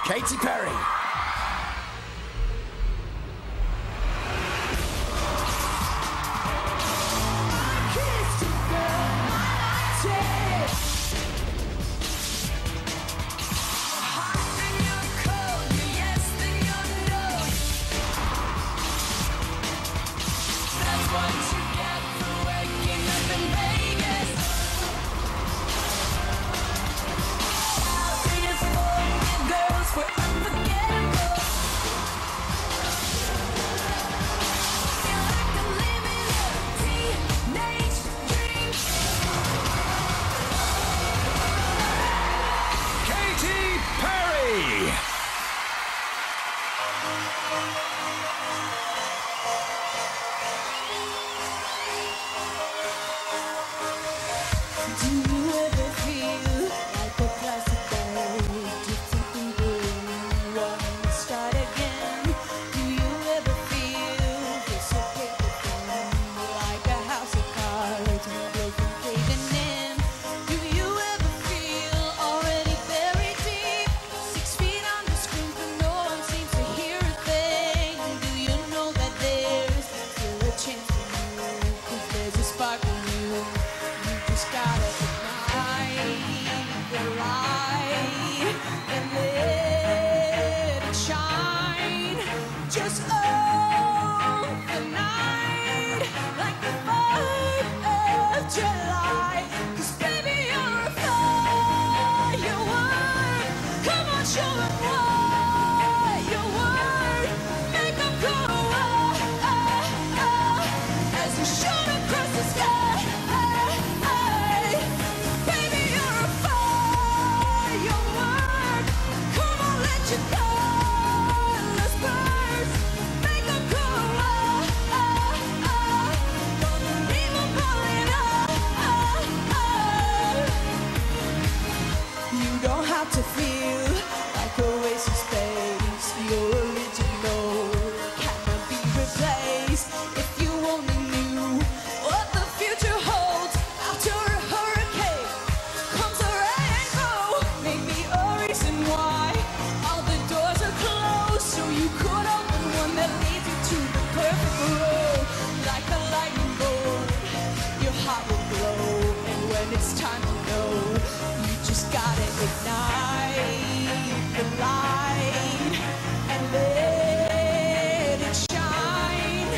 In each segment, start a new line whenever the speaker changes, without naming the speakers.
Katy Perry.
Do you ever feel like a plastic bag, drifting through the room, wanting to start again? Do you ever feel this so paper thin, like a house of cards, broken caving in? Do you ever feel already buried deep, 6 feet under screen, but no one seems to hear a thing? Do you know that there's still a chance for you, 'cause there's a spark in you? You just gotta ignite the light and let it shine. Just own the night like the 4th of July. 'Cause baby, you're a firework. Come on, show 'em what you're worth. Make 'em go as you shoot across the sky. You don't have to feel like a waste of space. Your original cannot be replaced. If you only knew what the future holds after a hurricane comes a rainbow. Maybe a reason why all the doors are closed, so you could open one that leads you to the perfect road. Like a lightning bolt, your heart will glow, and when it's time to know, you just gotta ignite the light and let it shine.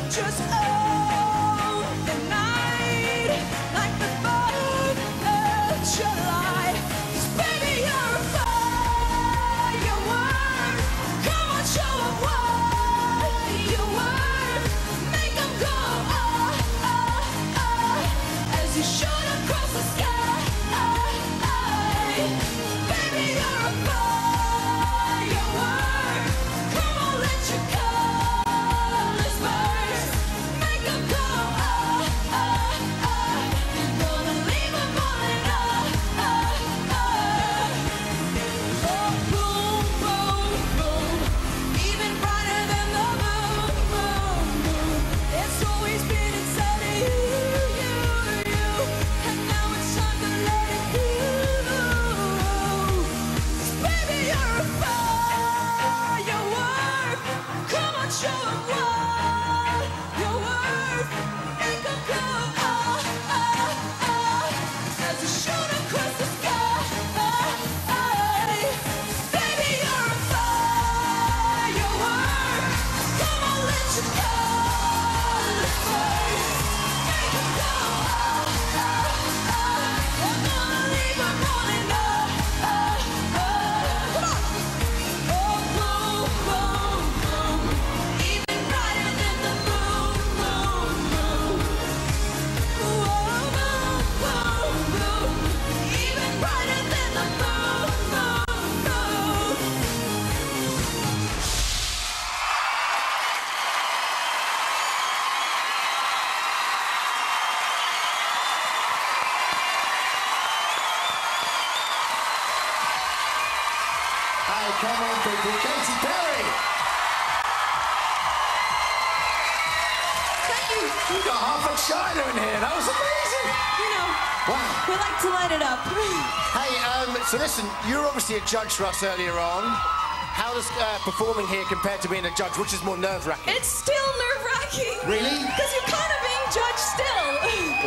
Just own the night like the 4th of July. 'Cause baby, you're a firework. Come on, show 'em what you're worth. Make 'em go as you shoot across the sky. Baby, you're a firework. Come on, let your colors burst. Make 'em go you're gonna leave 'em falling oh, boom, boom, boom. Even brighter than the moon, moon, moon. It's always been inside of you, you, you. And now it's time to let it go. 'Cause baby, you're a firework. Come on, show 'em what you're worth. Make 'em go as you shoot across the sky. Baby, you're a firework. Come on, let your colors burst. Make 'em go you're gonna leave 'em falling come on. Oh, boom, boom, boom. Even brighter than the moon, moon, moon. Whoa, boom, boom, boom. Even brighter than the moon, moon, moon.
Hey, come on, people. Katy Perry.
Thank you.
You got half of China in here. That was amazing.
You know,
Wow.
we like to light it up.
Hey, so listen, you were obviously a judge for us earlier on. How does performing here compare to being a judge? Which is more nerve-wracking?
It's still nerve-wracking.
Really?
Because you're kind of being judged still.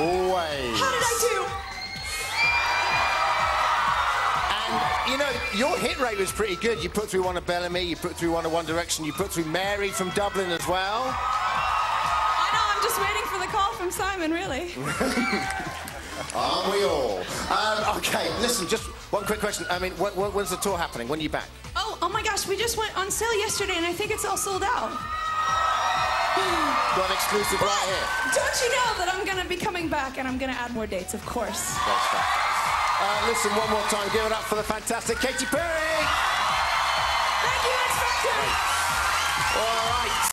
Always.
How did I do?
And, you know, your hit rate was pretty good. You put through one of Bellamy, you put through one of One Direction, you put through Mary from Dublin as well.
I know, I'm just waiting for the call from Simon, really.
Aren't we all? OK, listen, just one quick question. I mean, when's the tour happening? When are you back?
Oh my gosh, we just went on sale yesterday, and I think it's all sold out.
Got an exclusive right here.
Don't you know that I'm going to be coming back, and I'm going to add more dates, of course.
Great stuff. Listen, one more time, give it up for the fantastic Katy Perry!
Thank you, X Factor!
All right.